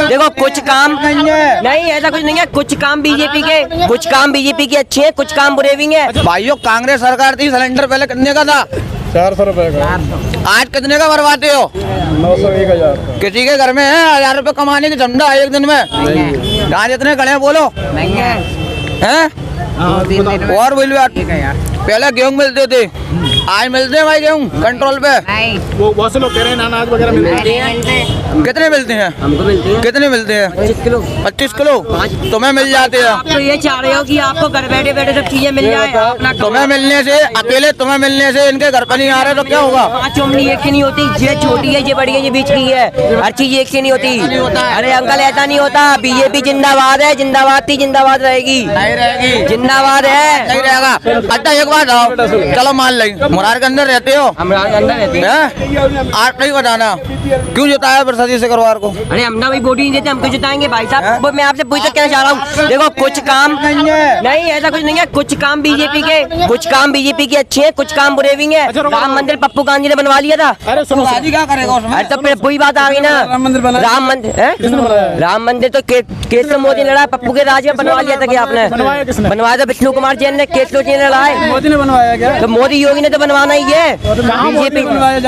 देखो कुछ काम नहीं, ऐसा कुछ नहीं है। कुछ काम बीजेपी के अच्छे हैं, कुछ काम बुरे भी हैं। भाइयों कांग्रेस सरकार थी, सिलेंडर पहले कितने का था? 400 रुपए का। आज कितने का भरवाते हो? 900, 1000। किसी के घर में है 1000 रुपए कमाने की धंधा एक दिन में? कहाँ जितने खड़े हैं बोलो हैं? और बोलिए पहले गेहूँ मिलते थे, आज मिलते हैं भाई गेहूँ कंट्रोल पे? वो बहुत से लोग कह रहे हैं अनाज वगैरह मिलते हैं। कितने मिलते हैं? हमको मिलती है कितने मिलते हैं? 25 किलो। 25 किलो तुम्हें मिल जाते हैं। तो ये चाह रहे हो कि आपको घर बैठे बैठे सब चीजें मिल जाए। तुम्हें मिलने से, अकेले तुम्हें मिलने से इनके घर पर नहीं आ रहे तो क्या होगा? 5 उंगली एक से नहीं होती, ये छोटी है ये बड़ी है ये बीच की है, हर चीज एक से नहीं होती। अरे अंकल ऐसा नहीं होता। बीजेपी जिंदाबाद है, जिंदाबाद थी, जिंदाबाद रहेगी, नहीं रहेगी, जिंदाबाद है, नहीं रहेगा। अच्छा एक बात आओ, चलो मान लेंगे मुरार के अंदर रहते हो, हम अंदर रहते हैं। आप नहीं बताना क्यों जिताया प्रसादी सिकरवार को? अरे हम ना भाई वोट नहीं देते, हम क्यों जिताएंगे भाई साहब? मैं आपसे पूछ कहना चाह रहा हूँ, देखो कुछ काम नहीं, ऐसा कुछ नहीं है। कुछ काम बीजेपी के अच्छे हैं, कुछ काम बुरे भी हैं। राम मंदिर पप्पू गांधी ने बनवा लिया था। अरे सुनो, क्या करेगा उसमें? अरे तो फिर वही बात आ गई ना। राम मंदिर तो केस तो मोदी ने लड़ा, पप्पू के राज में बनवा लिया था। क्या आपने बनवाया किसने? बनवाया था विष्णु कुमार जैन ने, केस ने लड़ा है। मोदी ने बनवाया क्या? तो मोदी योगी ने तो बनवाना ही है। बीजेपी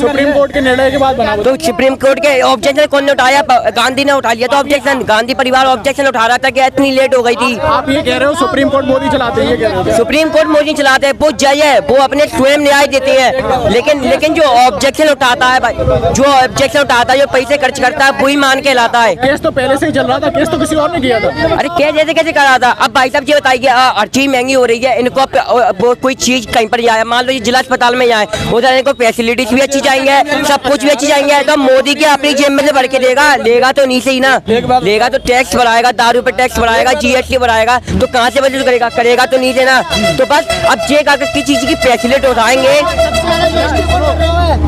सुप्रीम कोर्ट के निर्णय के बाद बना। तो सुप्रीम कोर्ट के ऑब्जेक्शन कौन ने उठाया? गांधी ने उठा लिया था ऑब्जेक्शन। गांधी परिवार ऑब्जेक्शन उठा रहा था कि इतनी लेट हो गई थी। आप ये कह रहे हो सुप्रीम कोर्ट मोदी चलाते हैं, ये कह रहे हो? सुप्रीम कोर्ट मोदी चलाते हैं, वो जज है, वो अपने स्वयं न्याय देते हैं। लेकिन जो ऑब्जेक्शन उठाता है भाई, जो ऑब्जेक्शन उठाता है, जो पैसे खर्च करता है, वही मान के लाता है। केस तो पहले से ही चल रहा था, केस तो किसी और ने किया था। अरे कैसे कैसे करा था? अब भाई साहब ये बताइए, हर चीज महंगी हो रही है, इनको वो कोई चीज कहीं पर जाए, मान लो ये जिला अस्पताल में जाए, उधर इनको फैसिलिटीज भी अच्छी चाहिए, सब कुछ भी अच्छी चाहिए। तो मोदी के अपनी जेब में से भर के देगा? लेगा तो नीचे ही ना, लेगा तो टैक्स बढ़ाएगा, दारू पे टैक्स बढ़ाएगा, GST बढ़ाएगा, तो कहाँ से बजट करेगा? करेगा तो नीचे ना। तो बस अब जे किस चीज की फैसिलिटी उठाएंगे।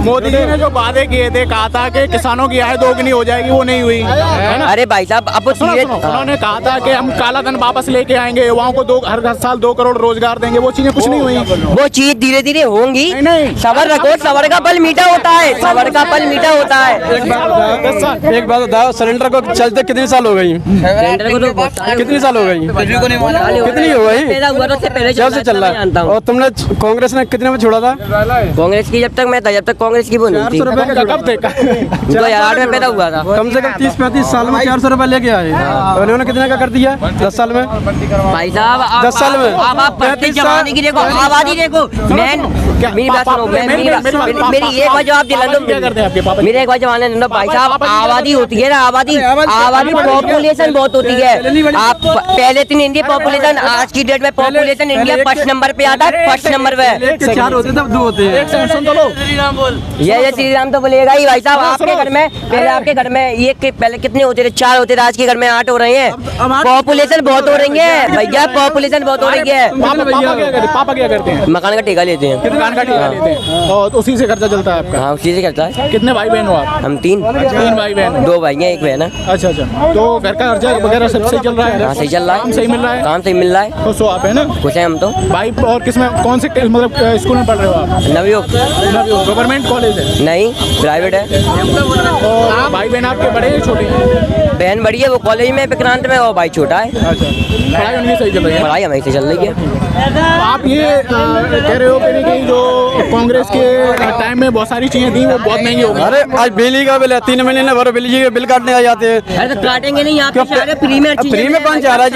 मोदी जी ने जो वादे किए थे, कहा था कि किसानों की आय दोगुनी हो जाएगी, वो नहीं हुई है ना? अरे भाई साहब अब उन्होंने कहा था कि हम काला धन वापस लेके आएंगे, युवाओं को हर साल 2 करोड़ रोजगार देंगे, वो चीजें कुछ नहीं हुई। वो चीज धीरे धीरे होंगी। नहीं। सबर रखो, सबर का फल मीठा होता है, सबर का फल मीठा होता है। एक बात बताओ, सिलेंडर को चलते कितने साल हो गई? सिलेंडर को तो कितनी साल हो गई? कितनी हो गई? पैदा हुआ तो उससे पहले जब से चल रहा है। और तुमने कांग्रेस ने कितने में छोड़ा था? कांग्रेस की जब तक मैं था, जब तक कांग्रेस की वो नहीं थी। 400 रुपए का कब थे? 2008 में पैदा हुआ था। कम से कम 30-35 साल में 400 रुपए लेके आए, और उन्होंने कितने का कर दिया 10 साल में? भाई साहब 10 साल में अब आप बढ़ते जमाने की देखो, आबादी देखो। मेरी बात सुनो, मेरी एक बार जवाब दिला दो, मेरे एक बार जवाब दो भाई साहब। आबादी होती है ना, आबादी पॉपुलेशन बहुत होती है। आप पहले इतनी इंडिया पॉपुलेशन, आज की डेट में पॉपुलेशन इंडिया फर्स्ट नंबर पे आता है, फर्स्ट नंबर पे। 4 होते तब 2 होते हैं। ये श्री राम तो बोलेगा ही भाई साहब। आपके घर में पहले, आपके घर में ये पहले कितने होते थे? 4 होते थे, आज के घर में 8 हो रहे हैं। पॉपुलेशन बहुत हो रही है भैया, पॉपुलेशन बहुत हो रही है। पापा क्या करते हैं? मकान का ठेका लेते हैं। मकान का ठेका लेते हैं, और उसी से खर्चा चलता है आपका? हाँ उसी से करता है। कितने भाई बहन हो आप? हम 3 भाई बहन। 2 भाई हैं, 1 बहन है। अच्छा, तो घर का खर्चा वगैरह सब सही चल रहा है? हाँ सही चल रहा है, काम सही मिल रहा है? काम सही मिल रहा है। खुश हो आप, है ना? खुश हैं हम तो भाई। और किसमें, कौन से मतलब स्कूल में पढ़ रहे हो आप? नवयुग। गवर्नमेंट कॉलेज है? नहीं प्राइवेट है। और भाई बहन आपके बड़े हैं छोटे हैं? बहन बड़ी है, वो कॉलेज में विक्रांत में, और भाई छोटा है। अच्छा, पढ़ाई उनकी सही चल रही है? पढ़ाई हमारी से चल रही है। आप ये कह रहे हो कि जो कांग्रेस के टाइम में बहुत सारी चीजें थी वो बहुत महंगी हो गई। अरे आज बिजली का बिल है, 3 महीने भरो बिजली के बिल काटने आ जाते हैं। अरे तो काटेंगे नहीं, यहाँ पे फ्री में कौन चाह रहा है?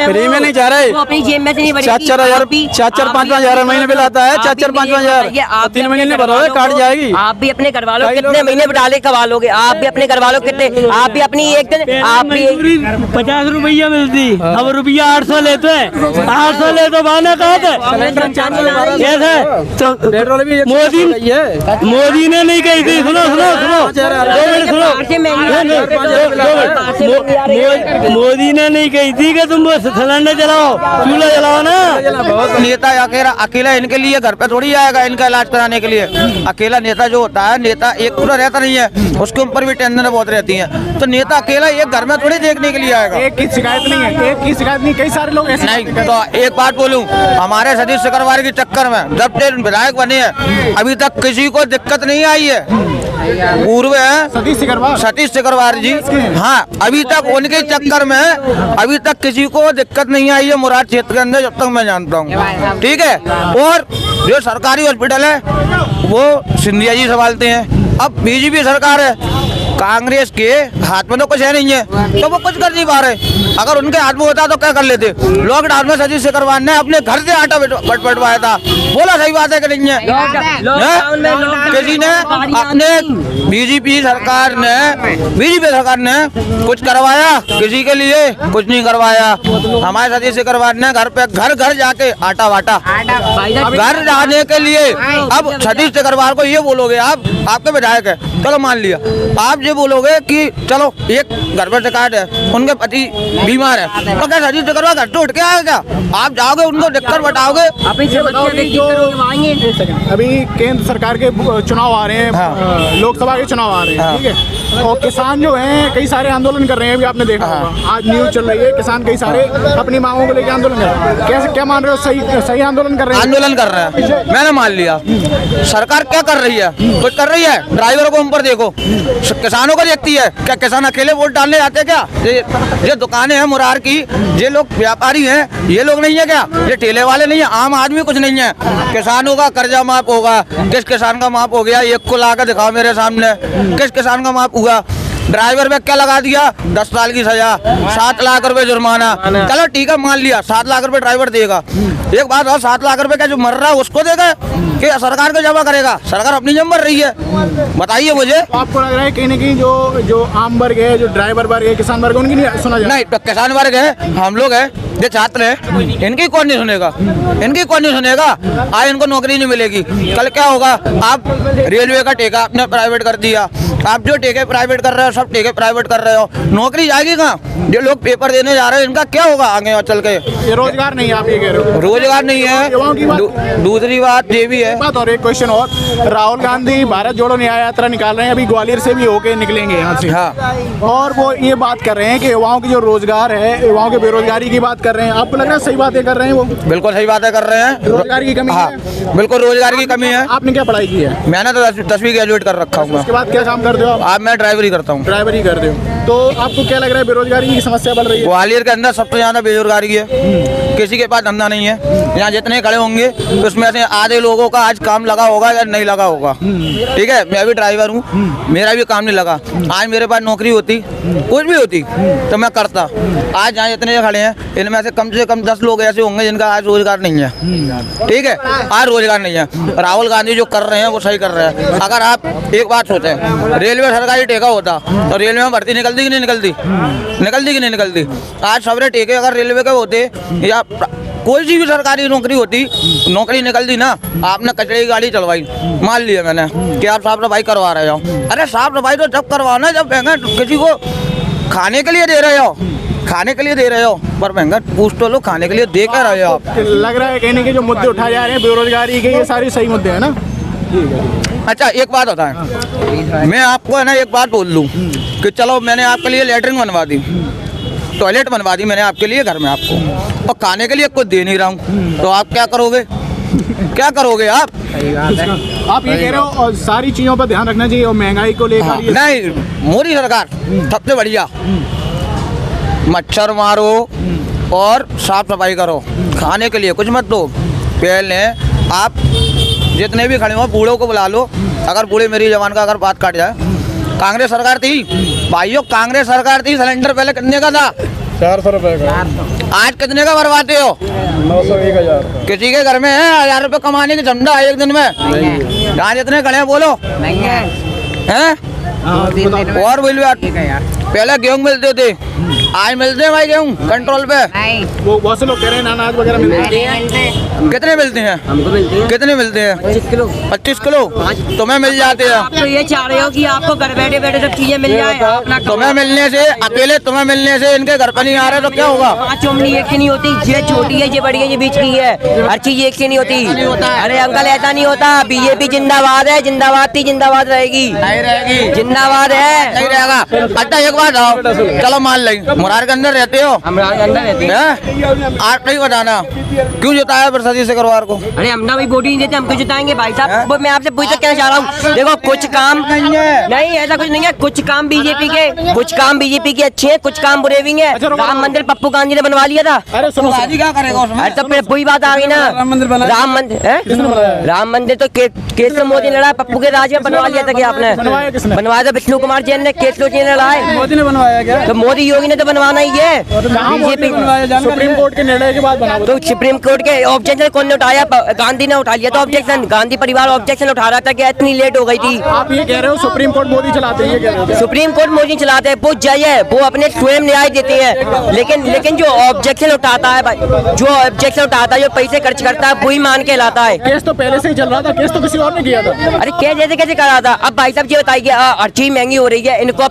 फ्री में नहीं चाह रहा है। वो अपनी जेब में से नहीं भरेगी। 4-4 5-5 हजार महीने बिल आता है। 4-4 5-5 हजार 3 महीने भरो, काट जाएगी। आप भी अपने घर वालों कितने महीने डाले कमा लोगे? आप भी अपने घर वालों कितने, आप भी अपनी एक दिन, आप भी 50 रुपया मिलती, अब रुपया 800 लेते हैं। 800 ले तो बहाना कहा था। मोदी ने नहीं कही थी। सुनो मोदी ने नहीं कही थी कि तुम सिलेंडर जलाओ, चूल्हा जलाओ ना। नेता अकेला इनके लिए घर पे थोड़ी आएगा इनका इलाज कराने के लिए। अकेला नेता जो होता है, नेता एक पूरा रहता नहीं है, उसके ऊपर भी टेंशन बहुत रहती है। तो नेता अकेला एक घर में थोड़ी देखने के लिए आएगा। एक की शिकायत नहीं है, एक की शिकायत नहीं, कई सारे लोग ऐसे नहीं। तो एक बात बोलूं, हमारे सतीश सिकरवार के चक्कर में जब से विधायक बने हैं, अभी तक किसी को दिक्कत नहीं आई है। पूर्व है सतीश सिकरवार जी। हाँ, अभी तक उनके चक्कर में अभी तक किसी को दिक्कत नहीं आई है मुराद क्षेत्र के अंदर, जब तक मैं जानता हूँ। ठीक है, और जो सरकारी हॉस्पिटल है वो सिंधिया जी संभालते हैं। अब बीजेपी सरकार है, कांग्रेस के हाथ में तो कुछ है नहीं है, तो वो कुछ कर नहीं पा रहे। अगर उनके हाथ में होता तो क्या कर लेते। लॉकडाउन में सतीश सिकरवार ने अपने घर से आटा बटवाया था, बोला सही बात है कि नहीं है? किसी ने अपने बीजेपी सरकार ने कुछ करवाया किसी के लिए? कुछ नहीं करवाया। हमारे सतीश सिकरवार ने घर पे घर जाके आटा बांटा, घर जाने के लिए। अब सतीश सिकरवार को ये बोलोगे आप, आपके विधायक है, चलो मान लिया, आप ये बोलोगे कि चलो एक घर पर शिकायत है, उनके पति बीमार है, तो क्या सतीश सिकरवार घर से उठ के आएगा क्या? आप जाओगे उनको दिक्कत बताओगे? अभी केंद्र सरकार के चुनाव आ रहे हैं, लोकसभा के चुनाव आ रहे हैं, ठीक है, और किसान जो हैं कई सारे आंदोलन कर रहे हैं। अभी आपने देखा होगा, आज न्यूज चल रही है, किसान कई सारे अपनी मांगों को लेकर आंदोलन कर रहे हैं। कैसे, क्या मान रहे हो, सही आंदोलन कर रहे हैं? आंदोलन कर रहे हैं, मैंने मान लिया। सरकार क्या कर रही है? कुछ कर रही है? ड्राइवरों को ऊपर देखो, किसानों को देखती है क्या? किसान अकेले वोट डालने जाते हैं क्या? ये दुकानें हैं मुरार की, ये लोग व्यापारी हैं, ये लोग नहीं है क्या? ये ठेले वाले नहीं है, आम आदमी कुछ नहीं है। किसानों का कर्जा माफ होगा, किस किसान का माफ हो गया? एक को ला कर दिखाओ मेरे सामने, किस किसान का माफ हुआ? ड्राइवर पे क्या लगा दिया? 10 साल की सजा, 7 लाख रुपए जुर्माना। चलो ठीक है, मान लिया 7 लाख रुपए ड्राइवर देगा। एक बात और, 7 लाख रुपए का जो मर रहा है उसको देगा कि सरकार को जमा करेगा? सरकार अपनी जमा भर रही है, बताइए मुझे। आपको लग रहा है कहीं ना कहीं जो आम वर्ग है, जो ड्राइवर वर्ग है, किसान वर्ग है, उनकी नहीं सुना जाए? नहीं, तो किसान वर्ग है, हम लोग है, जो छात्र है, इनकी कौन नहीं सुनेगा? इनकी कौन नहीं सुनेगा? आज इनको नौकरी नहीं मिलेगी, कल क्या होगा? आप रेलवे का ठेका आपने प्राइवेट कर दिया, आप जो ठेके प्राइवेट कर रहे हो सब ठेके प्राइवेट कर रहे हो, नौकरी जाएगी कहाँ? जो लोग पेपर देने जा रहे हैं इनका क्या होगा आगे और चल के? ये रोजगार नहीं है, आप ये कह रहे हो? रोजगार नहीं है। दूसरी बात ये भी है, बात और एक क्वेश्चन और, राहुल गांधी भारत जोड़ो न्याय यात्रा निकाल रहे हैं, अभी ग्वालियर से भी होके निकलेंगे यहाँ से। हाँ, और वो ये बात कर रहे हैं कि युवाओं की जो रोजगार है, युवाओं की बेरोजगारी की बात कर रहे हैं। आपको लग रहा है सही बातें कर रहे हैं वो? बिल्कुल सही बातें कर रहे हैं। रोजगार की कमी हाँ, है, बिल्कुल रोजगार की कमी है। आपने क्या पढ़ाई की है? मैंने तो 10वीं ग्रेजुएट कर रखा हूँ। उसके बाद क्या काम करते हो आप? अब मैं ड्राइवरी करता हूँ। ड्राइवरी करते हो, तो आपको क्या लग रहा है बेरोजगारी की समस्या बढ़ रही है? ग्वालियर के अंदर सबसे ज्यादा बेरोजगारी है, किसी के पास धंधा नहीं है। यहाँ जितने खड़े होंगे उसमें से आधे लोगों का आज काम लगा होगा या नहीं लगा होगा। ठीक है, मैं भी ड्राइवर हूँ, मेरा भी काम नहीं लगा। आज मेरे पास नौकरी होती, कुछ भी होती, तो मैं करता। आज यहाँ जितने खड़े हैं इनमें से कम 10 लोग ऐसे होंगे जिनका आज रोजगार नहीं है। ठीक है, आज रोजगार नहीं है। राहुल गांधी जो कर रहे हैं वो सही कर रहे हैं। अगर आप एक बात सोचें, रेलवे सरकारी ठेका होता तो रेलवे में भर्ती निकलती कि नहीं निकलती? निकलती कि नहीं निकलती? आज सबरे ठेके अगर रेलवे के होते या कोई सी भी सरकारी नौकरी होती, नौकरी निकलती ना। आपने कचरे की गाड़ी चलवाई, मान लिया मैंने कि आप साफ सफाई करवा रहे हो। अरे साफ सफाई तो जब करवाओ ना जब महंगा किसी को खाने के लिए दे रहे हो, खाने के लिए दे रहे हो, पर महंगा पूछ तो लो, खाने के लिए दे कर रहे हो आप। लग रहा है कहने के जो मुद्दे उठाए जा रहे हैं बेरोजगारी के, ये सारे सही मुद्दे हैं ना? अच्छा एक बात होता है, मैं आपको है ना एक बात बोल दूं कि चलो मैंने आपके लिए लेटरिन बनवा दी, टॉयलेट बनवा दी मैंने आपके लिए घर में आपको, और खाने के लिए कुछ दे नहीं रहा हूँ, तो आप क्या करोगे? क्या करोगे आप? आप ये कह रहे हो और सारी चीजों पर ध्यान रखना चाहिए और महंगाई को लेकर? हाँ, नहीं, मोदी सरकार सबसे बढ़िया। मच्छर मारो और साफ सफाई करो, खाने के लिए कुछ मत दो। पहले आप जितने भी खड़े हो बूढ़ों को बुला लो, अगर बूढ़े मेरी जवान का अगर बात काट जाए। कांग्रेस सरकार थी भाइयों, कांग्रेस सरकार थी, सिलेंडर पहले कितने का था? 400 रुपए का। आज कितने का भरवाते हो? 900, 1000। किसी के घर में है 1000 रुपए कमाने की धंधा है एक दिन में? यहाँ जितने खड़े हैं बोलो हैं? और बोलिए, पहले गेहूँ मिलते थे, आज मिलते हैं भाई गेहूँ कंट्रोल पे? वो बहुत से लोग कह रहे हैं अनाज वगैरह मिलते हैं। कितने मिलते हैं? हमको मिलते हैं कितने मिलते हैं? 25 किलो तुम्हें मिल जाते हैं। आप तो ये चाह रहे हो कि आपको घर बैठे बैठे सब चीजें मिल जाए, अपना तुम्हें मिलने से, अकेले तुम्हें मिलने से इनके घर पर नहीं आ रहे तो क्या होगा? 5 उंगली एक की नहीं होती, ये छोटी है, ये बड़ी है, ये बीच की है, हर चीज एक सी नहीं होती। अरे अंकल ऐसा नहीं होता, बीजेपी जिंदाबाद है, जिंदाबाद थी, जिंदाबाद रहेगी, नहीं रहेगी, जिंदाबाद है, नहीं रहेगा। अच्छा एक बात आओ, चलो मान लें मुरार के अंदर रहते हो? हमारे अंदर रहते हैं। हैं? आप नहीं बताना क्यों जिताया फिर सतीश सिकरवार को? अरे हम ना भाई वोट ही नहीं देते, हम क्यों जिताएंगे भाई साहब? वो मैं आपसे पूछ कहना चाह रहा हूँ, देखो कुछ काम नहीं है। नहीं, ऐसा कुछ नहीं है। कुछ काम बीजेपी के अच्छे हैं, कुछ काम बुरे भी हैं। अच्छा, रुको। राम मंदिर पप्पू गांधी ने बनवा लिया था। अरे सुनो आज ही क्या करेगा उसमें? अरे तो फिर वही बात आ गई ना, राम मंदिर बनाया। राम मंदिर हैं? किसने बनाया? राम मंदिर तो केसर मोदी ने लड़ा, पप्पू के राज में बनवा लिया था क्या आपने? बनवाया किसने? बनवाया था विष्णु कुमार जैन ने, केसर जी ने लड़ा है। मोदी ने बनवाया क्या? तो मोदी योगी ने तो बनवाना ही है। कहाँ मोदी बीजेपी ने बनवाया? सुप्रीम कोर्ट के निर्णय के बाद बना। तो सुप्रीम कोर्ट के ऑब्जेक्शन कौन ने उठाया? गांधी ने उठा लिया था ऑब्जेक्शन। गांधी परिवार ऑब्जेक्शन उठा रहा था कि इतनी लेट हो गई थी। आप ये कह रहे हो सुप्रीम कोर्ट मोदी चलाते हैं, ये कह रहे हो क्या? सुप्रीम कोर्ट मोदी चलाते हैं, वो जज है, वो अपने स्वयं न्याय देते हैं। लेकिन जो ऑब्जेक्शन उठाता है भाई, जो ऑब्जेक्शन उठाता है, जो पैसे खर्च करता है, वही मान के लाता है। केस तो पहले से ही चल रहा था, केस तो किसी और ने किया था। अरे कैसे कैसे करा था? अब भाई साहब ये बताइए, हर चीज महंगी हो रही है, इनको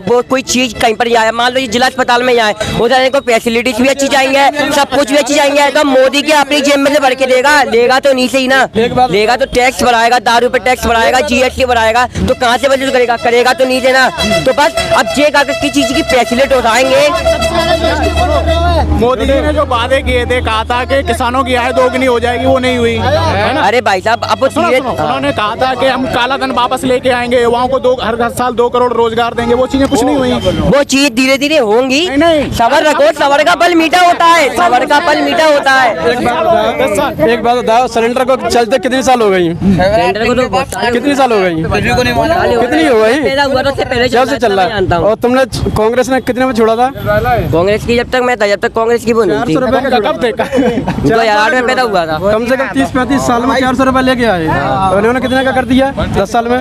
वो कोई चीज कहीं पर जाए, मान लो ये जिला अस्पताल में जाए, उधर इनको फैसिलिटीज भी अच्छी चाहिए, सब कुछ भी अच्छी चाहिए, तो मोदी की अपनी जेब में से भर के देगा? लेगा तो नहीं से ही ना, लेगा तो टैक्स बढ़ाएगा, दारू पे टैक्स बढ़ाएगा, जीएसटी बढ़ाएगा, तो कहाँ से वसूल करेगा? करेगा तो नहीं से ना। तो बस अब ये किसी चीज की फैसिलिटी उठाएंगे। मोदी जी ने जो वादे किए थे, कहा था कि किसानों की आय दोगुनी हो जाएगी, वो नहीं हुई है ना? अरे भाई साहब अब वो सुनो, धीरे- सुनो, उन्होंने कहा था कि हम काला धन वापस लेके आएंगे, युवाओं को हर साल 2 करोड़ रोजगार देंगे, वो चीजें कुछ नहीं हुई। वो चीज धीरे धीरे होंगी। नहीं। सबर रखो, सबर का फल मीठा होता है, सबर का फल मीठा होता है। एक बात बताओ, सिलेंडर को चलते कितने साल हो गई? सिलेंडर को तो बहुत साल कितनी साल हो गई? किसी को नहीं मालूम। कितनी हो गई? पैदा हुआ तो उससे पहले जब से चल रहा है। जानता हूँ। और तुमने कांग्रेस ने कितने में छोड़ा था? कांग्रेस की जब तक मैं था, जब तक कांग्रेस की वो नहीं थी। 400 रुपए का कब देखा? 2008 में पैदा हुआ था। कम से कम 30-35 साल में 400 रुपए लेके आए, और इन्होंने कितने का कर दिया 10 साल में?